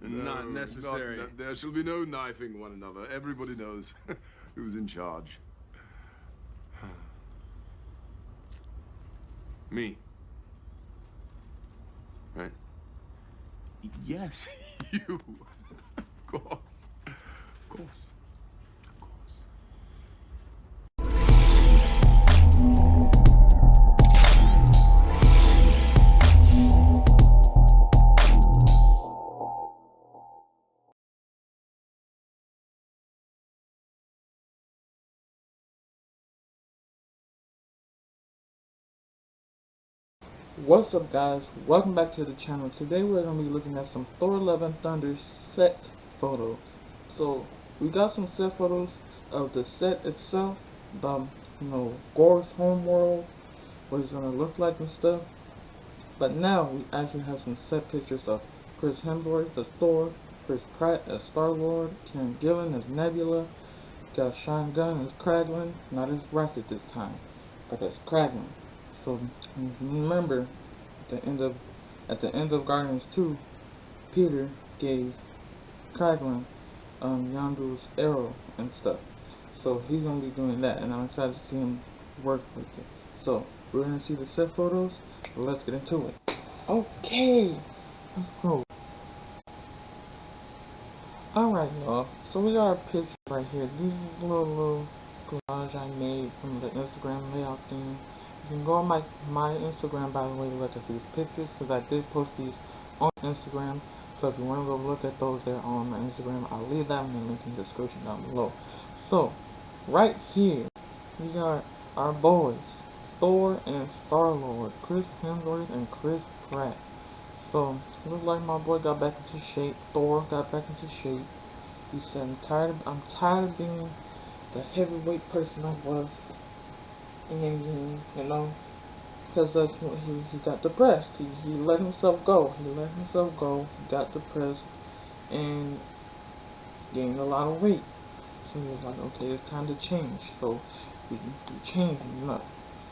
Not necessary. There shall be no knifing one another. Everybody knows who's in charge. Me. Right? Yes, you. Of course. Of course. Of course. What's up, guys? Welcome back to the channel. Today we're going to be looking at some Thor Love and Thunder set photos. So we got some set photos of the set itself, Gor's homeworld, what it's going to look like and stuff. But now we actually have some set pictures of Chris Hemsworth as Thor, Chris Pratt as Star-Lord, Karen Gillan as Nebula, got Sean Gunn as Kraglin, not as Rocket this time, but as Kraglin. So remember, at the end of Guardians 2, Peter gave Kraglin Yondu's arrow and stuff. So he's gonna be doing that, and I'm excited to see him work with it. So we're gonna see the set photos. So let's get into it. Okay, let's go. Alright, y'all. So we got our picture right here. These are little collage I made from the Instagram layout thing. You can go on my Instagram, by the way, to look at these pictures, because I did post these on Instagram. So if you want to go look at those there on my Instagram, I'll leave that in the link in the description down below. So right here we got our boys, Thor and Star-Lord, Chris Hemsworth and Chris Pratt. So it looks like my boy got back into shape. Thor got back into shape. He said, I'm tired of being the heavyweight person I was. And because that's what he got depressed. He let himself go. He got depressed, and gained a lot of weight. So he was like, okay, it's time to change. So we changed him.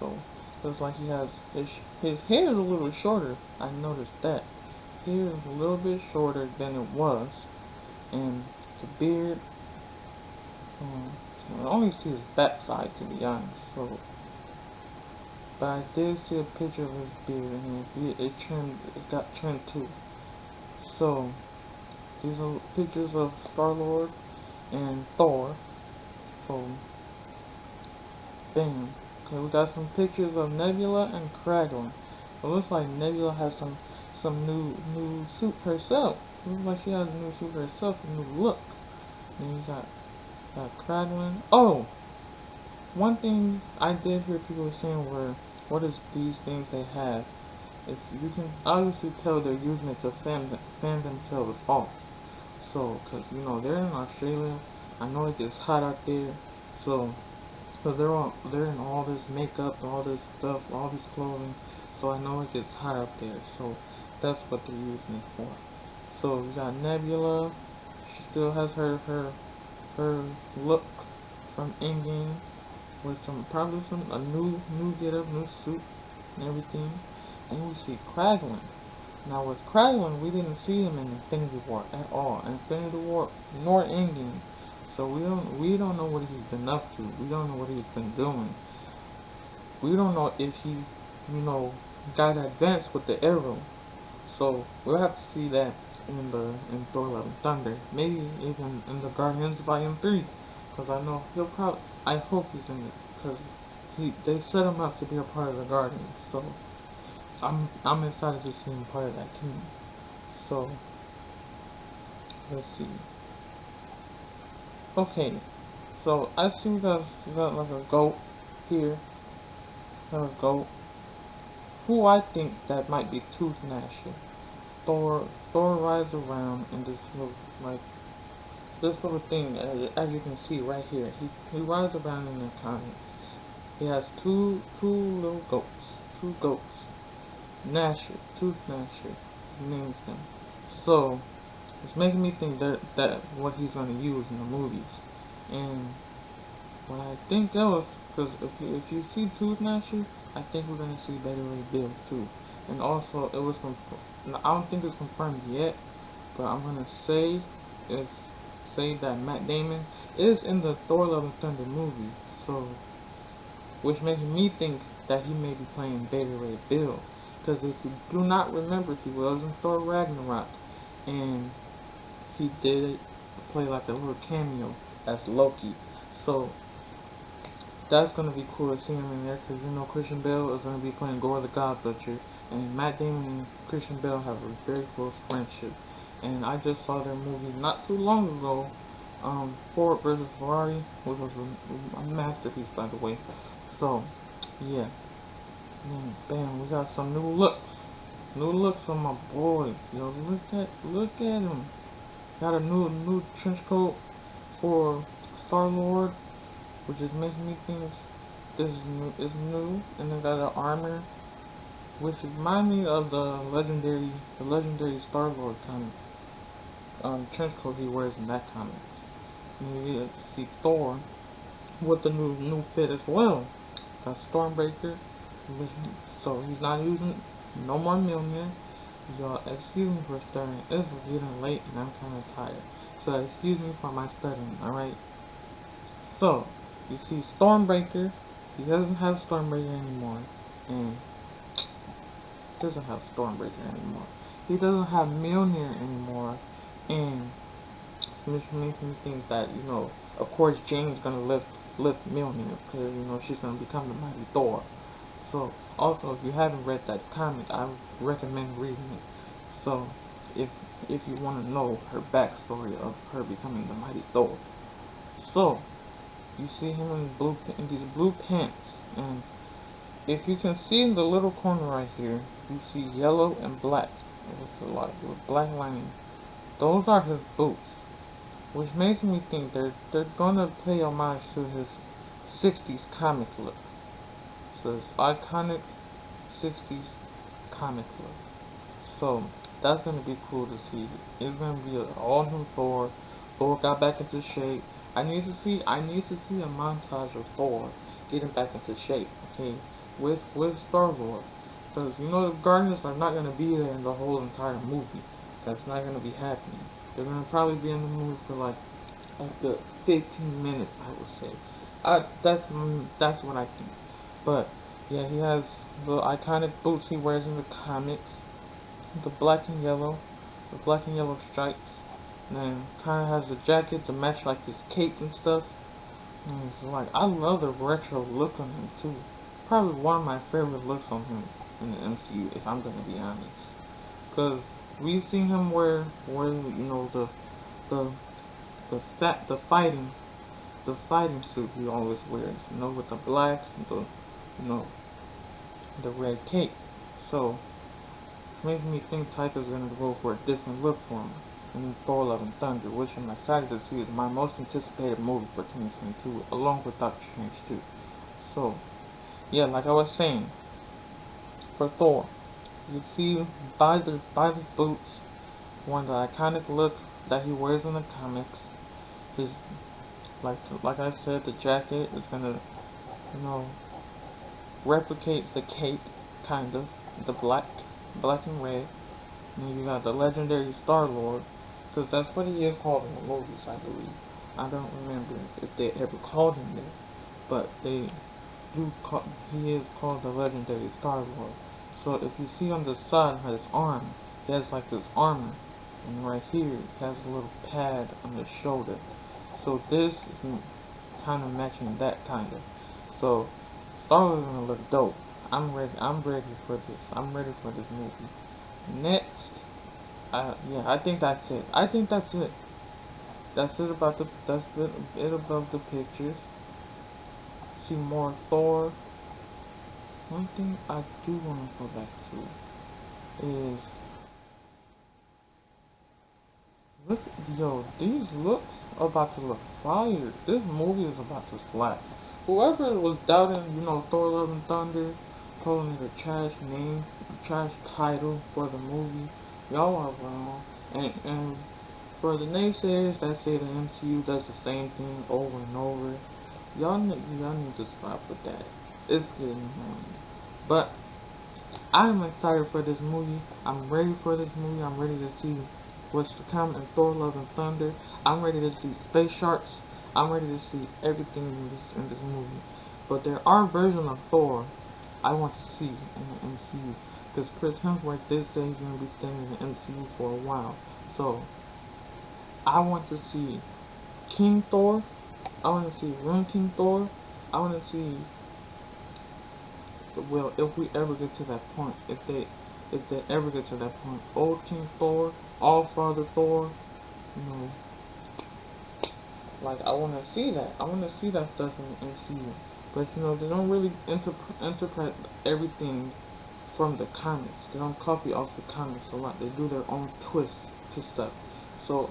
So looks like he has his hair is a little shorter. I noticed that. Hair is a little bit shorter than it was, and the beard. I only see his backside, to be honest. So. But I did see a picture of his beard, and it got trimmed too. So these are pictures of Star-Lord and Thor. So bam. Okay, we got some pictures of Nebula and Kraglin. It looks like Nebula has some new suit herself. It looks like she has a new suit herself, a new look. And you got Kraglin. Oh, one thing I did hear people saying were, what is these things they have? If you can obviously tell they're using it to fan themselves off. So, cause they're in Australia. I know it gets hot out there. So they're in all this makeup, all this stuff, all this clothing. So I know it gets hot out there. So that's what they're using it for. So we got Nebula. She still has her look from Endgame. With probably a new get up, new suit, and everything. And we see Kraglin. Now with Kraglin, we didn't see him in Infinity War at all. Infinity War nor Endgame. So we don't know what he's been up to. We don't know what he's been doing. We don't know if he, got advanced with the arrow. So we'll have to see that in Thor Love and Thunder. Maybe even in the Guardians Volume 3. Because I know I hope he's in it, because they set him up to be a part of the Guardians, so I'm excited to see him part of that team. So let's see. Okay, so I see we got like a goat here. A goat. Who I think that might be Tooth Gnasher. Thor rides around in this little thing, as you can see right here. He rides around in the comics. He has two little goats. Two goats. Tooth Gnasher, he names them. So it's making me think that what he's gonna use in the movies. And what I think else, because if you see Tooth Gnasher, I think we're gonna see Betty Ray Bill too. And also, it was I don't think it's confirmed yet, but I'm gonna say is say that Matt Damon is in the Thor: Love and Thunder movie. So, which makes me think that he may be playing Beta Ray Bill. Because if you do not remember, he was in Thor Ragnarok, and he did play like a little cameo as Loki. So that's gonna be cool to see him in there, because you know Christian Bale is gonna be playing Gore the God Butcher, and Matt Damon and Christian Bale have a very close friendship. And I just saw their movie not too long ago, Ford versus Ferrari, which was a masterpiece, by the way. So yeah, man, bam, we got some new looks. New looks on my boy. Yo, look at him. Got a new trench coat for Star-Lord, which is making me think this is new. And they got an armor, which reminds me of the legendary Star-Lord trench coat he wears in that comic. And you see Thor with the new fit as well. Got Stormbreaker, so he's not using no more Mjolnir. Y'all, excuse me for stuttering. It's getting late and I'm kind of tired, so excuse me for my stuttering. All right. So you see Stormbreaker. He doesn't have Stormbreaker anymore, and doesn't have Stormbreaker anymore. He doesn't have Mjolnir anymore, and which makes me think that, you know, of course Jane's gonna lift Mjolnir, because you know she's gonna become the mighty Thor. So also, if you haven't read that comic, I would recommend reading it. So if you want to know her backstory of her becoming the mighty Thor. So you see him in these blue pants, and if you can see in the little corner right here, you see yellow and black. There's a lot of black lining. Those are his boots, which makes me think they're gonna pay homage to his 60s comic look. So it's iconic 60s comic look. So that's gonna be cool to see. It's gonna be an all new Thor. Thor got back into shape. I need to see a montage of Thor getting back into shape, okay, with Star-Lord. Because you know the Guardians are not gonna be there in the whole entire movie. That's not gonna be happening. They're gonna probably be in the movie for like the 15 minutes, I would say. That's what I think. But yeah, he has the iconic boots he wears in the comics, the black and yellow stripes. And then kind of has the jacket to match like his cape and stuff. And it's like, I love the retro look on him too. Probably one of my favorite looks on him in the MCU, if I'm gonna be honest. Cause we've seen him wear you know the fighting suit he always wears, you know, with the black and the red cape. So it makes me think Taika's gonna go for a different look for him in Thor: Love and Thunder, which I'm excited to see. Is my most anticipated movie for 2022, along with Doctor Strange 2. So yeah, like I was saying, for Thor, you see by the boots, one of the iconic look that he wears in the comics. His like I said, the jacket is gonna, you know, replicate the cape, kind of, the black and red. And then you got the legendary Star-Lord, because that's what he is called in the movies, I believe. I don't remember if they ever called him that, but he is called the legendary Star-Lord. So if you see on the side of his arm, he has like this armor, and right here he has a little pad on his shoulder. So this is kind of matching that kind of. So Star-Lord's gonna look dope. I'm ready for this. I'm ready for this movie. Next, yeah, I think that's it. That's it about the pictures. See more Thor. One thing I do want to go back to is look, yo, these looks are about to look fire. This movie is about to slap. Whoever was doubting, you know, Thor: Love and Thunder, calling it a trash name, a trash title for the movie, y'all are wrong. And for the naysayers that say the MCU does the same thing over and over, y'all need to stop with that. It's getting annoying. But I'm excited for this movie. I'm ready for this movie. I'm ready to see what's to come in Thor Love and Thunder. I'm ready to see space sharks. I'm ready to see everything in this movie. But there are versions of Thor I want to see in the MCU. Because Chris Hemsworth did say he's going to be staying in the MCU for a while. So, I want to see King Thor. I want to see Young King Thor. I want to see, well, if we ever get to that point, if they ever get to that point, Old King Thor, All Father Thor, you know, like, I want to see that. I want to see that stuff in the MCU. But, you know, they don't really interpret everything from the comics. They don't copy off the comics a lot. They do their own twist to stuff. So,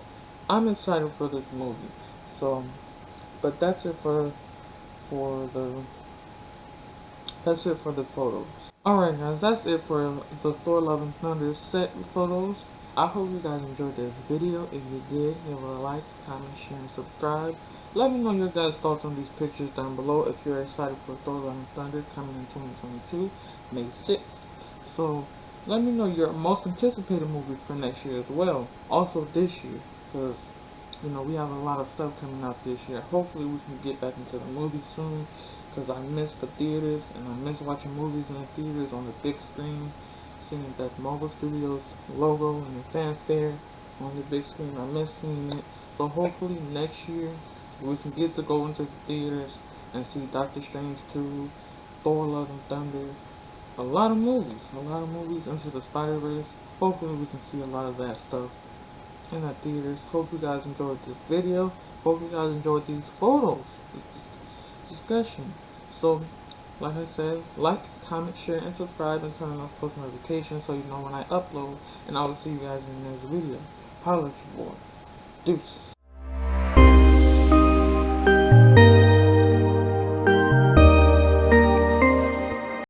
I'm excited for this movie. So, but that's it for the photos. Alright guys, that's it for the Thor Love and Thunder set photos. I hope you guys enjoyed this video. If you did, give it a like, comment, share, and subscribe. Let me know your guys' thoughts on these pictures down below. If you're excited for Thor Love and Thunder coming in 2022, May 6th. So, let me know your most anticipated movies for next year as well. Also this year, because, you know, we have a lot of stuff coming out this year. Hopefully we can get back into the movies soon, because I miss the theaters, and I miss watching movies in the theaters on the big screen, seeing that Marvel Studios logo and the fanfare on the big screen. I miss seeing it. So hopefully next year we can get to go into the theaters and see Doctor Strange 2, Thor Love and Thunder, a lot of movies into the Spider-Verse. Hopefully we can see a lot of that stuff in the theaters. Hope you guys enjoyed this video. Hope you guys enjoyed these photos, this discussion. So, like I said, like, comment, share, and subscribe, and turn on post notifications so you know when I upload. And I will see you guys in the next video. Holla at your boy. Deuces.